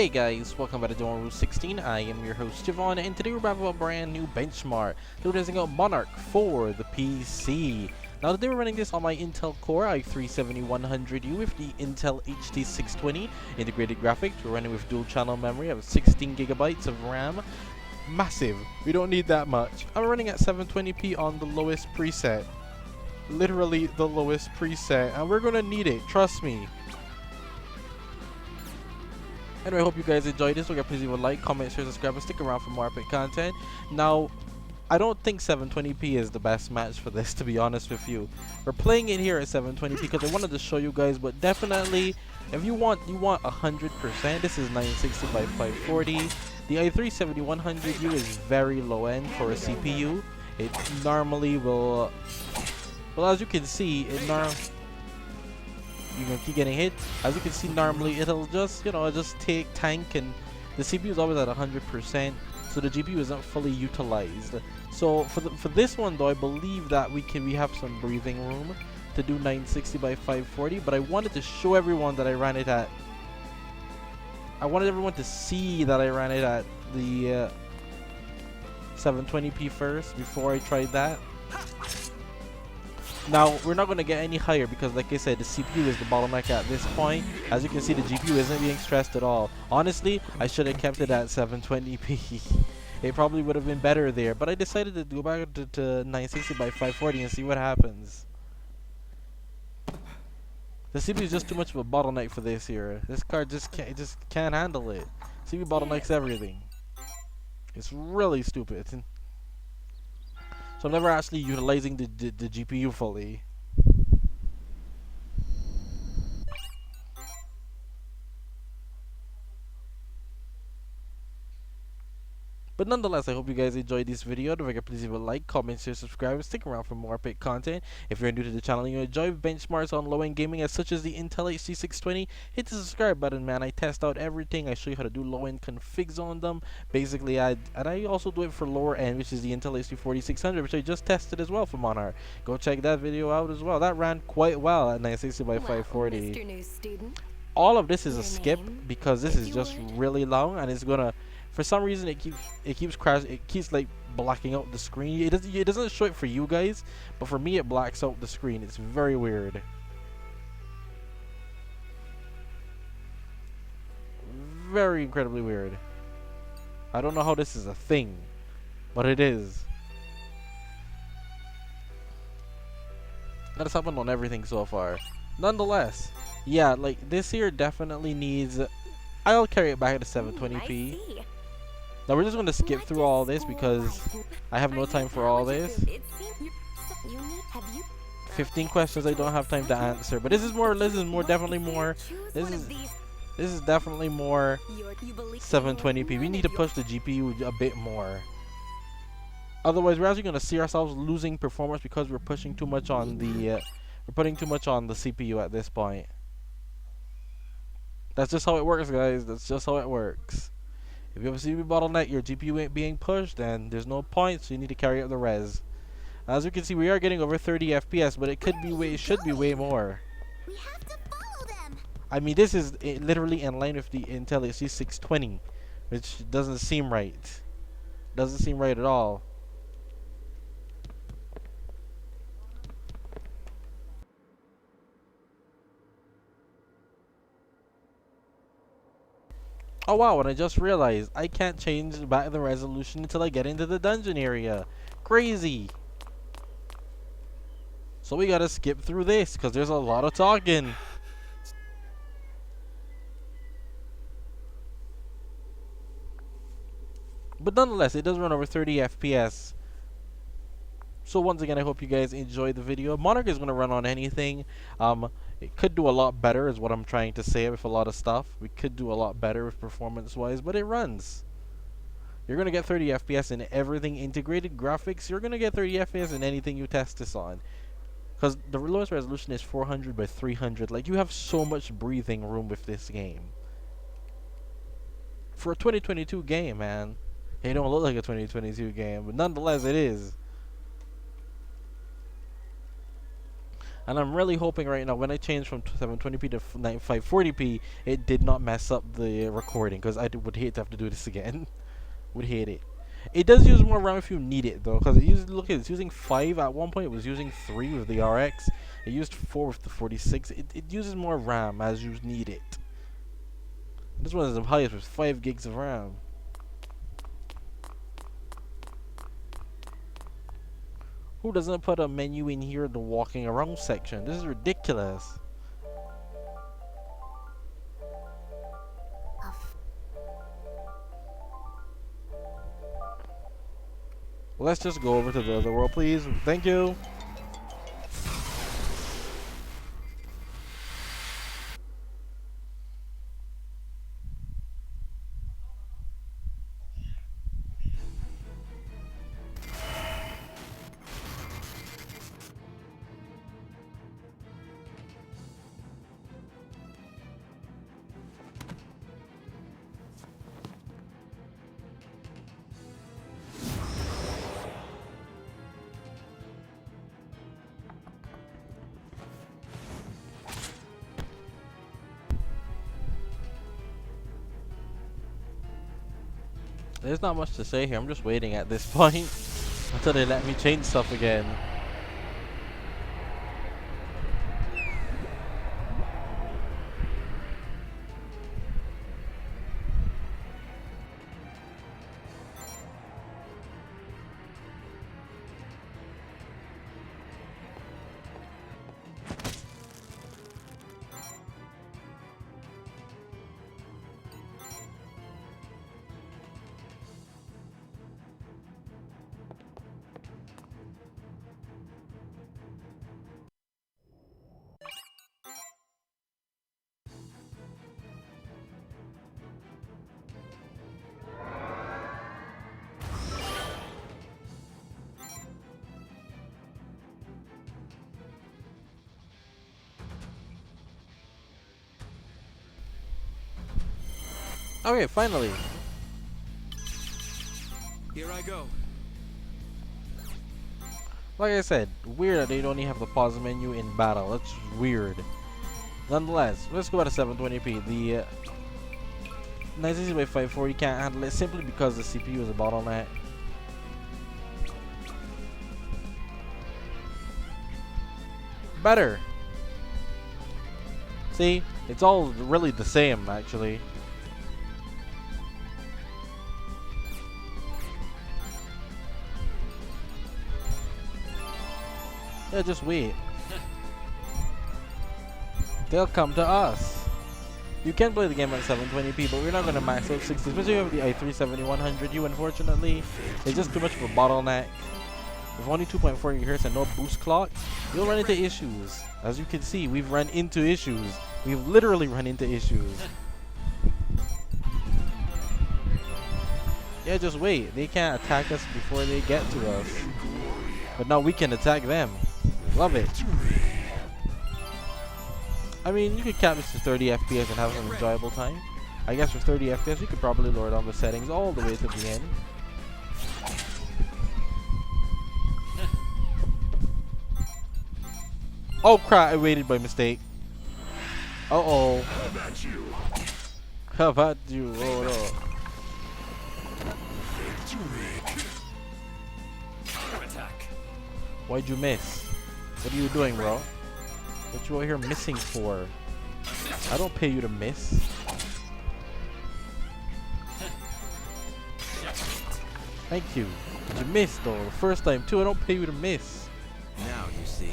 Hey guys, welcome back to Room 16. I am your host Javon, and today we're back with a brand new benchmark. Today we're testing out Monark for the PC. Now today we're running this on my Intel Core i3-7100U with the Intel HD620 integrated graphics. We're running with dual channel memory of 16 gigabytes of RAM. Massive. We don't need that much. I'm running at 720p on the lowest preset. Literally the lowest preset, and we're gonna need it, trust me. Anyway, I hope you guys enjoyed this. Please leave a like, comment, share, subscribe, and stick around for more epic content. Now, I don't think 720p is the best match for this, to be honest with you. We're playing it here at 720p because I wanted to show you guys, but definitely, if you want 100%, this is 960 by 540. The i3-7100U is very low end for a CPU. It normally will, well, as you can see, you're gonna keep getting hit. As you can see, normally it'll just, just take tank, and the CPU is always at 100%, so the GPU isn't fully utilized. So for this one though, I believe that we have some breathing room to do 960 by 540. But I wanted to show everyone that I ran it at. I wanted everyone to see that I ran it at the 720p first before I tried that. Now, we're not going to get any higher because, like I said, the CPU is the bottleneck at this point. As you can see, the GPU isn't being stressed at all. Honestly, I should have kept it at 720p. It probably would have been better there, but I decided to go back to 960 by 540 and see what happens. The CPU is just too much of a bottleneck for this here. This card just can't handle it. CPU bottlenecks everything. It's really stupid. So I'm never actually utilizing the GPU fully. But nonetheless, I hope you guys enjoyed this video. Don't forget, please leave a like, comment, share, subscribe, and stick around for more epic content. If you're new to the channel and you enjoy benchmarks on low-end gaming as such as the Intel HD620, hit the subscribe button, man. I test out everything. I show you how to do low-end configs on them. Basically, and I also do it for lower end, which is the Intel HD4600, which I just tested as well for Monarch. Go check that video out as well. That ran quite well at 960 by 540. Mr. New Student. All of this is a skip because this is just really long, and it's gonna, for some reason, it keeps crashing. It keeps like blacking out the screen. It doesn't show it for you guys, but for me it blacks out the screen. It's very weird. Very incredibly weird. I don't know how this is a thing, but it is. That has happened on everything so far. Nonetheless, yeah, like this here definitely needs. I'll carry it back to 720p. Now we're just going to skip through all this because I have no time for all this. 15 questions I don't have time to answer, but this is definitely more 720p. We need to push the GPU a bit more. Otherwise, we're actually going to see ourselves losing performance because we're pushing too much on the we're putting too much on the CPU at this point. That's just how it works, guys. That's just how it works. If you have a CPU bottleneck, your GPU ain't being pushed, then there's no point, so you need to carry up the res. As you can see, we are getting over 30 FPS, but it should be way more. We have to follow them. I mean, this is literally in line with the Intel HD620, which doesn't seem right. Doesn't seem right at all. Oh wow, and I just realized I can't change back the resolution until I get into the dungeon area. Crazy. So we gotta skip through this because there's a lot of talking. But nonetheless, it does run over 30 FPS. So once again, I hope you guys enjoyed the video. Monarch is going to run on anything. It could do a lot better is what I'm trying to say with a lot of stuff. We could do a lot better with performance-wise, but it runs. You're going to get 30 FPS in everything. Integrated graphics, you're going to get 30 FPS in anything you test this on. Because the lowest resolution is 400 by 300. Like, you have so much breathing room with this game. For a 2022 game, man. It don't look like a 2022 game, but nonetheless, it is. And I'm really hoping right now when I change from 720p to 540p, it did not mess up the recording, because would hate to have to do this again. Would hate it. It does use more RAM if you need it though, because look at it's using 5 at one point. It was using 3 with the RX. It used 4 with the 46. It uses more RAM as you need it. This one is the highest with 5 gigs of RAM. Who doesn't put a menu in here in the walking around section? This is ridiculous. Let's just go over to the other world, please. Thank you. There's not much to say here. I'm just waiting at this point until they let me change stuff again. Okay, finally. Here I go. Like I said, weird that they don't even have the pause menu in battle. That's weird. Nonetheless, let's go at a 720p. The 960 by 540 can't handle it simply because the CPU is a bottleneck. Better. See, it's all really the same actually. Yeah, just wait. They'll come to us. You can play the game at 720p, but we're not gonna max out 60, especially with the i3-7100U. Unfortunately, it's just too much of a bottleneck. With only 2.4 GHz and no boost clock, you'll run into issues. As you can see, we've run into issues. We've literally run into issues. Yeah, just wait. They can't attack us before they get to us. But now we can attack them. Love it. I mean, you could cap this to 30 FPS and have an enjoyable time. I guess with 30 FPS, you could probably lower down the settings all the way to the end. Oh crap, I waited by mistake. Uh-oh. How about you? Oh no. Why'd you miss? What are you doing, bro? What you out here missing for? I don't pay you to miss. Thank you. But you missed though, the first time too. I don't pay you to miss. Now you see.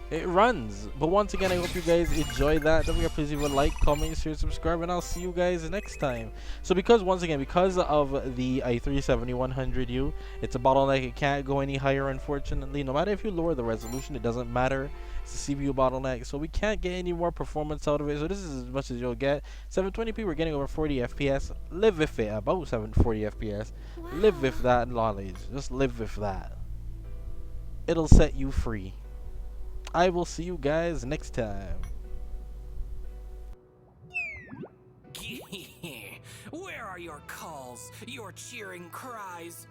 It runs. But once again, I hope you guys enjoyed that. Don't forget, please leave a like, comment, share, subscribe, and I'll see you guys next time. So because of the i3-7100U, it's a bottleneck. It can't go any higher, unfortunately. No matter if you lower the resolution, it doesn't matter. It's a CPU bottleneck, so we can't get any more performance out of it. So this is as much as you'll get. 720p, we're getting over 40 FPS. Live with it, about 740 FPS. Wow. Live with that knowledge. Just live with that. It'll set you free. I will see you guys next time. Where are your calls, your cheering cries?